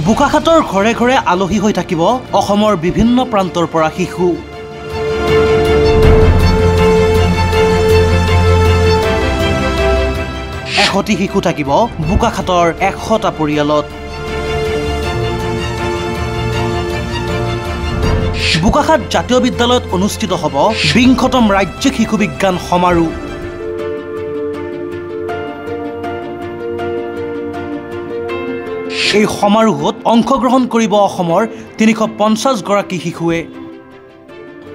বোকাখাতৰ ঘৰে ঘৰে আলহী হৈ থাকিব অসমৰ বিভিন্ন প্ৰান্তৰ পৰা শিশু। এশটি শিশু থাকিব বোকাখাতৰ 100টা পৰিয়ালত। বোকাখাত জাতীয় বিদ্যালয়ত অনুষ্ঠিত হ'ব 20তম ৰাজ্যিক শিশু বিজ্ঞান সমাৰোহ। এই সমাৰোহত অংশগ্ৰহণ কৰিব অসমৰ 350 গৰাকী শিশুৱে।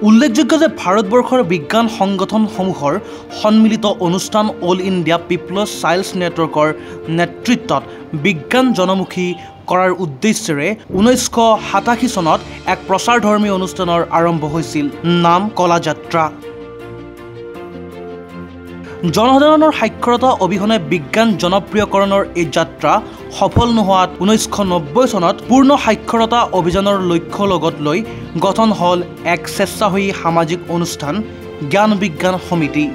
উল্লেখযোগ্য যে ভাৰতবৰ্ষৰ বিজ্ঞান সংগঠনসমূহৰ সন্মিলিত অনুষ্ঠান অল ইণ্ডিয়া পিপলছ চাইল্ডছ নেটৱৰ্কৰ নেতৃত্বত বিজ্ঞান জনমুখী কৰাৰ উদ্দেশ্যেৰে 1987 চনত এক প্ৰচাৰধৰ্মী অনুষ্ঠানৰ আৰম্ভ হৈছিল, নাম কলা যাত্ৰা। জনসাধাৰণৰ সাক্ষৰতা অবিহনে বিজ্ঞান জনপ্ৰিয়কৰণৰ এই যাত্ৰা সফল নোহোৱাত 1990 চনত পূৰ্ণ সাক্ষৰতা অভিযানৰ লক্ষ্য লগত লৈ গঠন হ'ল এক স্বেচ্ছাসেৱী সামাজিক অনুষ্ঠান জ্ঞান বিজ্ঞান সমিতি।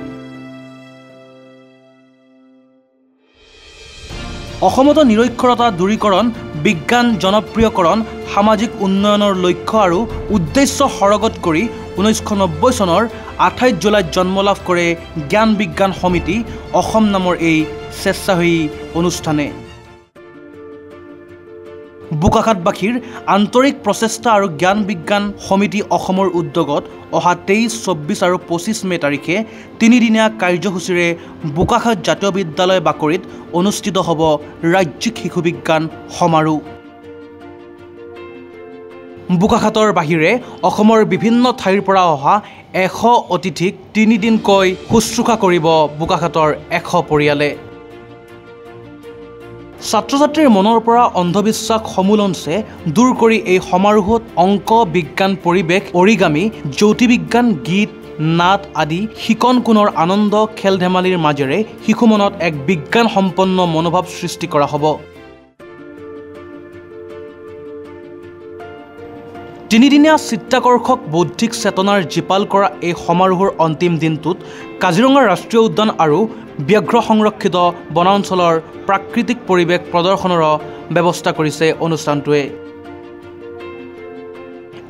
অসমতো নিৰক্ষৰতা দূৰীকৰণ, বিজ্ঞান জনপ্ৰিয়কৰণ, সামাজিক উন্নয়নৰ লক্ষ্য আৰু উদ্দেশ্য সৰগত কৰি 1990 চনৰ 28 জুলাইত জন্ম লাভ কৰে জ্ঞান বিজ্ঞান সমিতি অসম নামৰ এই স্বেচ্ছাসেৱী অনুষ্ঠানে। বোকাখাতবাসীৰ আন্তৰিক প্ৰচেষ্টা আৰু জ্ঞান বিজ্ঞান সমিতি অসমৰ উদ্যোগত অহা 23, 24 আৰু 25 মে তাৰিখে 3দিনীয়া কাৰ্যসূচীৰে বোকাখাত জাতীয় বিদ্যালয় বাকৰিত অনুষ্ঠিত হ'ব ৰাজ্যিক শিশু বিজ্ঞান সমাৰোহ। বোকাখাতৰ বাহিৰে অসমৰ বিভিন্ন ঠাইৰ পৰা অহা 100 অতিথিক 3 দিনকৈ শুশ্ৰূষা কৰিব বোকাখাতৰ 100 পৰিয়ালে। ছাত্ৰ ছাত্ৰীৰ মনৰ পৰা অন্ধবিশ্বাস সমূলঞ্চে দূৰ কৰি এই সমাৰোহত অংক, বিজ্ঞান, পৰিৱেশ, অৰিগামী, জ্যোতিৰ্বিজ্ঞান, গীত, নাট আদি শিকন কোণৰ আনন্দ খেল ধেমালিৰ মাজেৰে শিশু মনত এক বিজ্ঞান সম্পন্ন মনোভাৱ সৃষ্টি কৰা হ'ব। 3 দিনীয়া চিত্তাকৰ্ষক বৌদ্ধিক চেতনাৰ জীপাল কৰা এই সমাৰোহৰ অন্তিম দিনটোত কাজিৰঙা ৰাষ্ট্ৰীয় উদ্যান আৰু ব্যাঘ্ৰ সংৰক্ষিত বনাঞ্চলৰ প্ৰাকৃতিক পৰিৱেশ প্ৰদৰ্শনৰ ব্যৱস্থা কৰিছে অনুষ্ঠানটোৱে।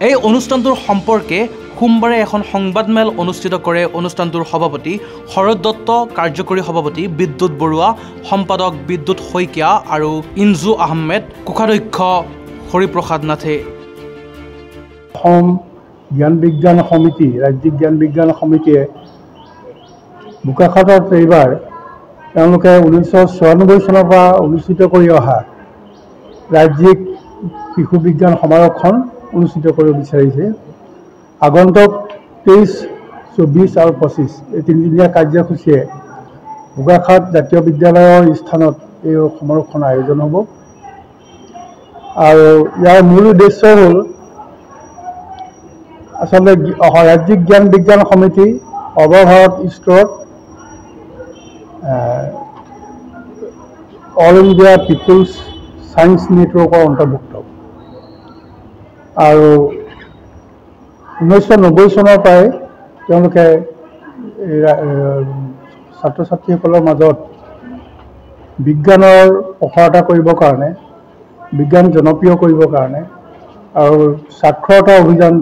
এই অনুষ্ঠানটোৰ সম্পৰ্কে সোমবাৰে এখন সংবাদমেল অনুষ্ঠিত কৰে অনুষ্ঠানটোৰ সভাপতি শৰৎ দত্ত, কাৰ্যকৰী সভাপতি বিদ্যুৎ বৰুৱা, সম্পাদক বিদ্যুৎ শইকীয়া আৰু ইনজু আহমেদ, কোষাধ্যক্ষ হৰিপ্ৰসাদ নাথে। অসম জ্ঞান বিজ্ঞান সমিতি, ৰাজ্যিক জ্ঞান বিজ্ঞান সমিতিয়ে বোকাখাতত এইবাৰ তেওঁলোকে 1994 চনৰ পৰা অনুষ্ঠিত কৰি অহা ৰাজ্যিক শিশু বিজ্ঞান সমাৰোহখন অনুষ্ঠিত কৰিব বিচাৰিছে। আগন্তুক 23, 24 আৰু 25 এই 3দিনীয়া কাৰ্যসূচীয়ে বোকাখাত জাতীয় বিদ্যালয়ৰ স্থানত এই সমাৰোহখন আয়োজন হ'ব। আৰু ইয়াৰ মূল উদ্দেশ্য হ'ল আচলতে ৰাজ্যিক জ্ঞান বিজ্ঞান সমিতি সৰ্বভাৰত স্তৰত অল ইণ্ডিয়া পিপলছ চায়েন্স নেটৱৰ্কৰ অন্তৰ্ভুক্ত। আৰু 1990 চনৰ পৰাই তেওঁলোকে ছাত্ৰ ছাত্ৰীসকলৰ মাজত বিজ্ঞানৰ প্ৰসাৰতা কৰিবৰ কাৰণে, বিজ্ঞান জনপ্ৰিয় কৰিবৰ কাৰণে আৰু সাক্ষৰতা অভিযান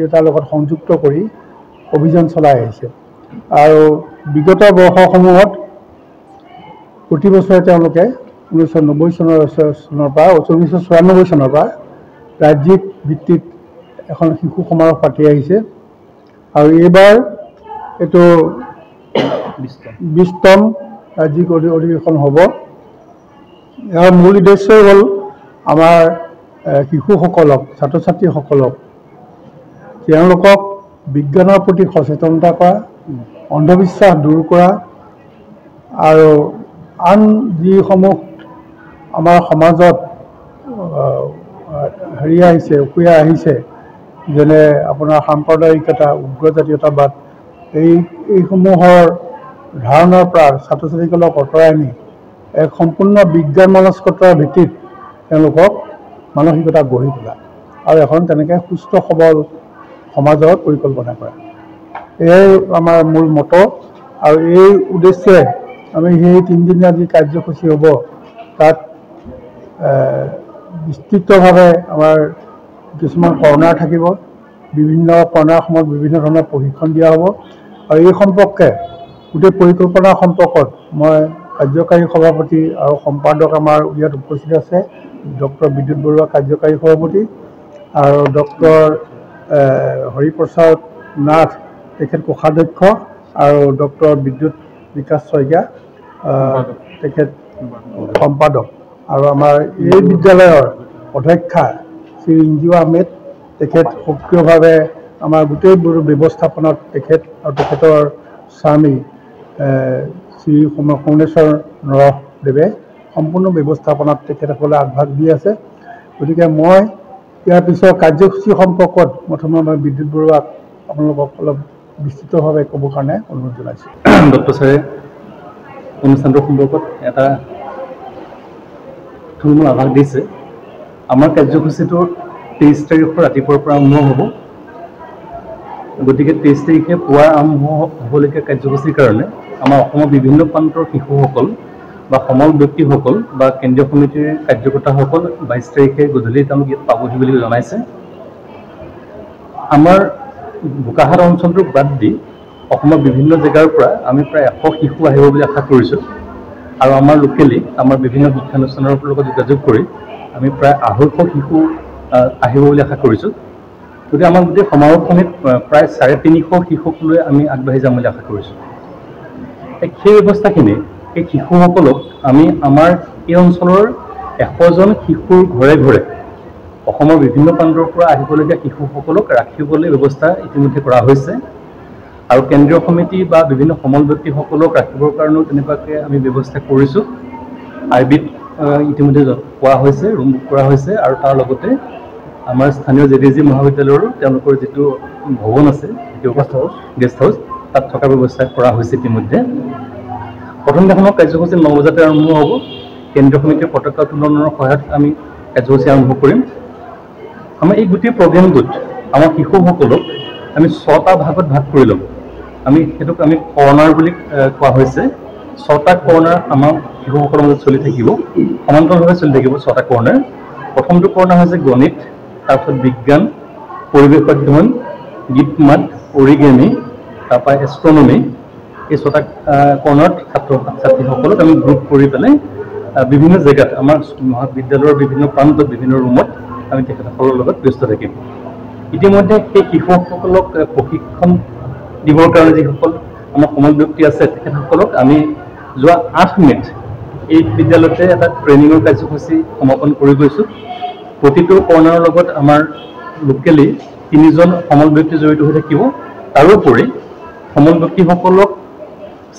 এটাৰ লগত সংযুক্ত কৰি অভিযান চলাই আহিছে। আৰু বিগত বৰ্ষসমূহত প্ৰতি বছৰে তেওঁলোকে 1994 চনৰ পৰা ৰাজ্যিক ভিত্তিত এখন শিশু সমাৰোহ পাতি আহিছে। আৰু এইবাৰ এইটো 20তম ৰাজ্যিক অধিৱেশন হ'ব। ইয়াৰ মূল উদ্দেশ্য হ'ল আমাৰ শিশুসকলক, ছাত্ৰ ছাত্ৰীসকলক তেওঁলোকক বিজ্ঞানৰ প্ৰতি সচেতনতা কৰা, অন্ধবিশ্বাস দূৰ কৰা আৰু আন যিসমূহ আমাৰ সমাজত উকুয়াই আহিছে যেনে আপোনাৰ সাম্প্ৰদায়িকতা, উগ্ৰজাতীয়তাবাদ, এইসমূহৰ ধাৰণাৰ পৰা ছাত্ৰ ছাত্ৰীসকলক আঁতৰাই আনি এক সম্পূৰ্ণ বিজ্ঞান মনস্কতাৰ ভিত্তিত তেওঁলোকক মানসিকতা গঢ়ি তোলা আৰু এখন তেনেকৈ সুস্থ সবল সমাজৰ পৰিকল্পনা কৰা, এয়াই আমাৰ মূল মত। আৰু এই উদ্দেশ্যে আমি সেই 3দিনীয়া যি কাৰ্যসূচী হ'ব তাত বিস্তৃতভাৱে আমাৰ কিছুমান কৰ্ণাৰ থাকিব। বিভিন্ন কৰ্ণাৰসমূহত বিভিন্ন ধৰণৰ প্ৰশিক্ষণ দিয়া হ'ব আৰু এই সম্পৰ্কে গোটেই পৰিকল্পনা সম্পৰ্কত মই কাৰ্যকাৰী সভাপতি আৰু সম্পাদক আমাৰ ইয়াত উপস্থিত আছে, ডক্টৰ বিদ্যুৎ বৰুৱা কাৰ্যকাৰী সভাপতি আৰু ডক্টৰ হৰিপ্ৰসাদ নাথ তেখেত কোষাধ্যক্ষ আৰু ডক্টৰ বিদ্যুৎ বিকাশ শইকীয়া তেখেত সম্পাদক আৰু আমাৰ এই বিদ্যালয়ৰ অধ্যক্ষা শ্ৰী ইঞ্জু আহমেদ তেখেত সক্ৰিয়ভাৱে আমাৰ গোটেইবোৰ ব্যৱস্থাপনাত তেখেত আৰু তেখেতৰ স্বামী শ্ৰী সোণেশ্বৰ নৰহদেৱে সম্পূৰ্ণ ব্যৱস্থাপনাত তেখেতসকলে আগভাগ দি আছে। গতিকে মই ইয়াৰ পিছৰ কাৰ্যসূচী সম্পৰ্কত প্ৰথমে মই বিদ্যুৎ বৰুৱাক আপোনালোকক অলপ বিস্তৃতভাৱে ক'বৰ কাৰণে অনুৰোধ জনাইছোঁ। ডক্টৰ ছাৰে অনুষ্ঠানটোৰ সম্পৰ্কত এটা থুলমূল আভাস দিছে। আমাৰ কাৰ্যসূচীটো 23 তাৰিখৰ ৰাতিপুৱাৰ পৰা আৰম্ভ হ'ব। গতিকে 23 তাৰিখে পুৱা আৰম্ভ হ'বলগীয়া কাৰ্যসূচীৰ কাৰণে আমাৰ অসমৰ বিভিন্ন প্ৰান্তৰ শিশুসকল বা সমল ব্যক্তিসকল বা কেন্দ্ৰীয় সমিতিৰ কাৰ্যকৰ্তাসকল 22 তাৰিখে গধূলি তেওঁলোক ইয়াত পাবহি বুলি জনাইছে। আমাৰ বোকাখাট অঞ্চলটোক বাদ দি অসমৰ বিভিন্ন জেগাৰ পৰা আমি প্ৰায় 100 শিশু আহিব বুলি আশা কৰিছোঁ আৰু আমাৰ লোকেলি আমাৰ বিভিন্ন শিক্ষানুষ্ঠানৰ লগত যোগাযোগ কৰি আমি প্ৰায় 250 শিশু আহিব বুলি আশা কৰিছোঁ। গতিকে আমাৰ গোটেই সমাৰোহখনিত প্ৰায় 350 শিশুক লৈ আমি আগবাঢ়ি যাম বুলি আশা কৰিছোঁ। সেই ব্যৱস্থাখিনি এই শিশুসকলক আমি আমাৰ এই অঞ্চলৰ 100জন শিশুৰ ঘৰে ঘৰে অসমৰ বিভিন্ন প্ৰান্তৰ পৰা আহিবলগীয়া শিশুসকলক ৰাখিবলৈ ব্যৱস্থা ইতিমধ্যে কৰা হৈছে আৰু কেন্দ্ৰীয় সমিতি বা বিভিন্ন সমল ব্যক্তিসকলক ৰাখিবৰ কাৰণেও তেনেকুৱাকৈ আমি ব্যৱস্থা কৰিছোঁ। আইবিত ইতিমধ্যে পোৱা হৈছে, ৰুম বুক কৰা হৈছে আৰু তাৰ লগতে আমাৰ স্থানীয় JDG মহাবিদ্যালয়ৰো তেওঁলোকৰ যিটো ভৱন আছে গেষ্ট হাউচ তাত থকা ব্যৱস্থা কৰা হৈছে ইতিমধ্যে। প্ৰথম দিনাখনৰ কাৰ্যসূচী 9 বজাতে আৰম্ভ হ'ব। কেন্দ্ৰীয় সমিতিৰ পতাকা উত্তোলনৰ সহায়ত আমি কাৰ্যসূচী আৰম্ভ কৰিম। আমাৰ এই গোটেই প্ৰগ্ৰেমটোত আমাৰ শিশুসকলক আমি 6টা ভাগত ভাগ কৰি ল'ম। আমি সেইটোক আমি কৰ্ণাৰ বুলি কোৱা হৈছে। 6টা কৰ্ণাৰ আমাৰ শিশুসকলৰ মাজত চলি থাকিব, সমান্তৰালভাৱে চলি থাকিব 6টা কৰ্ণাৰ। প্ৰথমটো কৰ্ণাৰ হৈছে গণিত, তাৰপিছত বিজ্ঞান, পৰিৱেশ অধ্যয়ন, গীত মাত, অৰিগেমি, তাৰপৰা এষ্ট্ৰনমি। এই 6টা কৰ্ণাৰত ছাত্ৰ ছাত্ৰীসকলক আমি গ্ৰুপ কৰি পেলাই বিভিন্ন জেগাত আমাৰ মহাবিদ্যালয়ৰ বিভিন্ন প্ৰান্তত বিভিন্ন ৰুমত আমি তেখেতসকলৰ লগত ব্যস্ত থাকিম। ইতিমধ্যে সেই শিশুসকলক প্ৰশিক্ষণ দিবৰ কাৰণে যিসকল আমাৰ সমল ব্যক্তি আছে তেখেতসকলক আমি যোৱা 8 মে'ত এই বিদ্যালয়তে এটা ট্ৰেইনিঙৰ কাৰ্যসূচী সমাপন কৰি গৈছোঁ। প্ৰতিটো কৰ্ণাৰৰ লগত আমাৰ লোকেলি 3জন সমল ব্যক্তি জড়িত হৈ থাকিব। তাৰোপৰি সমল ব্যক্তিসকলক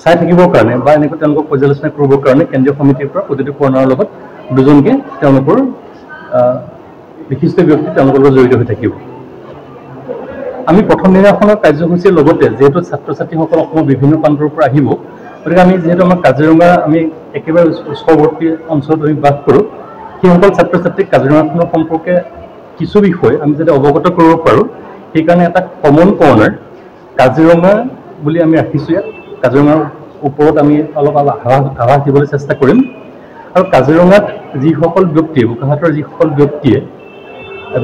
চাই থাকিবৰ কাৰণে বা এনেকৈ তেওঁলোকক পৰ্যালোচনা কৰিবৰ কাৰণে কেন্দ্ৰীয় সমিতিৰ পৰা প্ৰতিটো কৰ্ণাৰৰ লগত 2জনকৈ তেওঁলোকৰ বিশিষ্ট ব্যক্তি তেওঁলোকৰ লগত জড়িত হৈ থাকিব। আমি প্ৰথম দিনাখনৰ কাৰ্যসূচীৰ লগতে যিহেতু ছাত্ৰ ছাত্ৰীসকল অসমৰ বিভিন্ন প্ৰান্তৰ পৰা আহিব, গতিকে আমি যিহেতু আমাৰ কাজিৰঙা আমি একেবাৰে ওচৰৱৰ্তী অঞ্চলত আমি বাস কৰোঁ, সেইসকল ছাত্ৰ ছাত্ৰীক কাজিৰঙাখনৰ সম্পৰ্কে কিছু বিষয় আমি যাতে অৱগত কৰিব পাৰোঁ, সেইকাৰণে এটা কমন কৰ্ণাৰ কাজিৰঙা বুলি আমি ৰাখিছোঁ। ইয়াত কাজিৰঙাৰ ওপৰত আমি অলপ আভাস দিবলৈ চেষ্টা কৰিম আৰু কাজিৰঙাত যিসকল ব্যক্তি বোকাখাটৰ যিসকল ব্যক্তিয়ে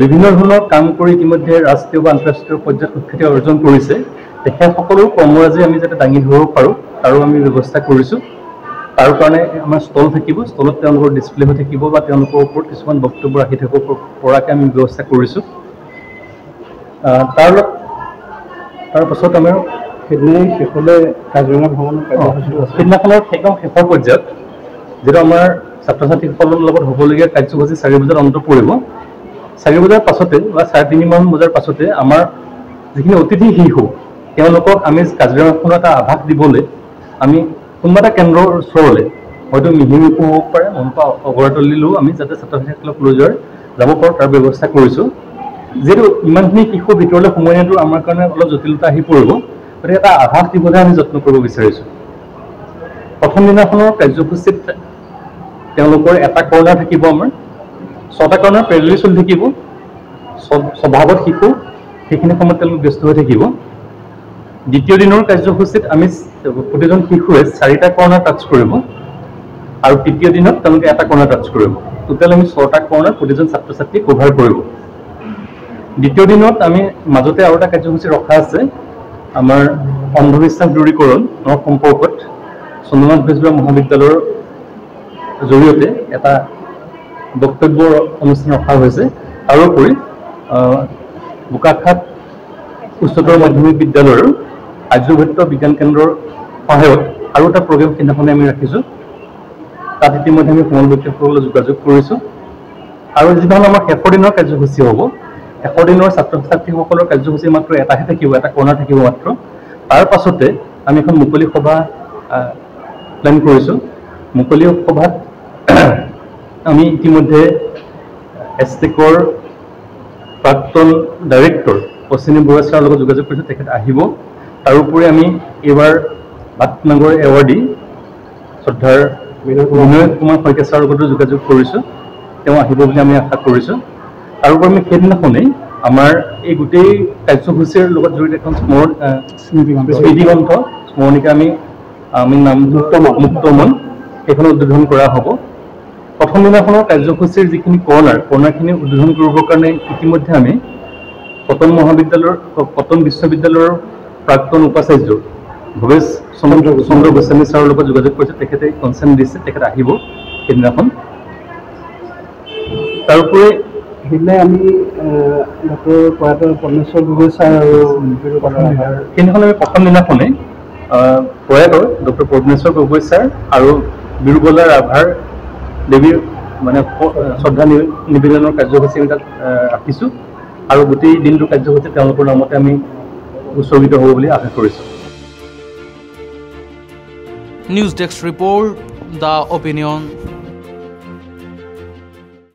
বিভিন্ন ধৰণৰ কাম কৰি ইতিমধ্যে ৰাষ্ট্ৰীয় বা আন্তঃৰাষ্ট্ৰীয় পৰ্যায়ত সুখ্যাতি অৰ্জন কৰিছে, তেখেতসকলৰ কৰ্মৰাজি আমি যাতে দাঙি ধৰিব পাৰোঁ তাৰো আমি ব্যৱস্থা কৰিছোঁ। তাৰ কাৰণে আমাৰ ষ্টল থাকিব, ষ্টলত তেওঁলোকৰ ডিছপ্লে হৈ থাকিব বা তেওঁলোকৰ ওপৰত কিছুমান বক্তব্য ৰাখি থাকিব পৰাকৈ আমি ব্যৱস্থা কৰিছোঁ। তাৰপাছত আমাৰ সেইদিনাই শেষলৈ কাজিৰঙা ভ্ৰমণৰ কাৰ্যসূচী আছে। সেইদিনাখনৰ একদম শেষৰ পৰ্যায়ত যিটো আমাৰ ছাত্ৰ ছাত্ৰীসকলৰ লগত হ'বলগীয়া কাৰ্যসূচী 4 বজাত অন্ত পৰিব। 4 বজাৰ পাছতে বা 3:30 বজাৰ পাছতে আমাৰ যিখিনি অতিথি শিশু তেওঁলোকক আমি কাজিৰঙাখনৰ এটা আভাস দিবলৈ আমি কোনোবা এটা কেন্দ্ৰৰ ওচৰলৈ হয়তো মিহিৰূপো হ'ব পাৰে, মনপা অগৰতলিলৈও আমি যাতে ছাত্ৰ ছাত্ৰীসকলক লৈ যাব পাৰোঁ তাৰ ব্যৱস্থা কৰিছোঁ। যিহেতু ইমানখিনি শিশু ভিতৰলৈ সোমাই নিয়াটো আমাৰ কাৰণে অলপ জটিলতা আহি পৰিব, গতিকে এটা আভাস দিবলৈ আমি যত্ন কৰিব বিচাৰিছোঁ। প্ৰথম দিনাখনৰ কাৰ্যসূচীত তেওঁলোকৰ এটা কৰ্ণাৰ থাকিব, আমাৰ 6টা কৰ্ণাৰ পেৰেলি চলি থাকিব। স্বভাৱত শিশু সেইখিনি সময়ত তেওঁলোক ব্যস্ত হৈ থাকিব। দ্বিতীয় দিনৰ কাৰ্যসূচীত আমি প্ৰতিজন শিশুৱে 4টা কৰ্ণাৰ টাচ কৰিব আৰু তৃতীয় দিনত তেওঁলোকে এটা কৰ্ণাৰ টাচ কৰিব। টোটেল আমি 6টা কৰ্ণাৰ প্ৰতিজন ছাত্ৰ ছাত্ৰী কভাৰ কৰিব। দ্বিতীয় দিনত আমি মাজতে আৰু এটা কাৰ্যসূচী ৰখা আছে আমাৰ অন্ধবিশ্বাস দূৰীকৰণ সম্পৰ্কত চন্দ্ৰনাথ বেজবৰুৱা মহাবিদ্যালয়ৰ জৰিয়তে এটা বক্তব্য অনুষ্ঠান ৰখা হৈছে। তাৰোপৰি বোকাখাট উচ্চতৰ মাধ্যমিক বিদ্যালয়ৰ আৰ্যভট্ট বিজ্ঞান কেন্দ্ৰৰ সহায়ত আৰু এটা প্ৰগ্ৰেম সেইদিনাখনে আমি ৰাখিছোঁ। তাত ইতিমধ্যে আমি সমল ব্যক্তিসকললৈ যোগাযোগ কৰিছোঁ। আৰু যিখন আমাৰ শেষৰ দিনৰ কাৰ্যসূচী হ'ব, শেষৰ দিনৰ ছাত্ৰ ছাত্ৰীসকলৰ কাৰ্যসূচী মাত্ৰ এটাহে থাকিব, এটা কৰ্ণাৰ থাকিব মাত্ৰ। তাৰ পাছতে আমি এখন মুকলি সভা প্লেন কৰিছোঁ। মুকলি সভাত আমি ইতিমধ্যে এছটেকৰ প্ৰাক্তন ডাইৰেক্টৰ অশ্বিনী বৰুৱা ছাৰৰ লগত যোগাযোগ কৰিছোঁ, তেখেত আহিব। তাৰোপৰি আমি এইবাৰ ভাটনগৰ এৱাৰ্ডী শ্ৰদ্ধাৰ বিনয় কুমাৰ শইকীয়া ছাৰৰ লগতো যোগাযোগ কৰিছোঁ, তেওঁ আহিব বুলি আমি আশা কৰিছোঁ। তাৰোপৰি আমি সেইদিনাখনেই আমাৰ এই গোটেই কাৰ্যসূচীৰ লগত জড়িত এখন স্মৃতিগ্ৰন্থ স্মৰণিকা আমি নাম মুক্তমন সেইখন উদ্বোধন কৰা হ'ব। প্ৰথম দিনাখনৰ কাৰ্যসূচীৰ যিখিনি কৰ্ণাৰখিনি উদ্বোধন কৰিবৰ কাৰণে ইতিমধ্যে আমি কটন বিশ্ববিদ্যালয়ৰ প্ৰাক্তন উপাচাৰ্য ভৱেশ চন্দ্ৰ গোস্বামী ছাৰৰ লগত যোগাযোগ কৰিছে, তেখেতে কনচেণ্ট দিছে, তেখেত আহিব সেইদিনাখন। তাৰোপৰি সেইদিনাই আমি ডক্টৰ প্ৰয়াত পদ্মেশ্বৰ গগৈ ছাৰ আৰু সেইদিনাখন আমি প্ৰথম দিনাখনেই প্ৰয়াত ডক্টৰ পদ্মেশ্বৰ গগৈ ছাৰ আৰু বীৰুবলা ৰাভাৰ দেৱীৰ মানে শ্ৰদ্ধা নিবেদনৰ কাৰ্যসূচী আমি তাত ৰাখিছোঁ। আৰু গোটেই দিনটোৰ কাৰ্যসূচী তেওঁলোকৰ নামতে আমি উৎসৰ্গিত হ'ব বুলি আশা কৰিছোঁ। News desk report, the opinion.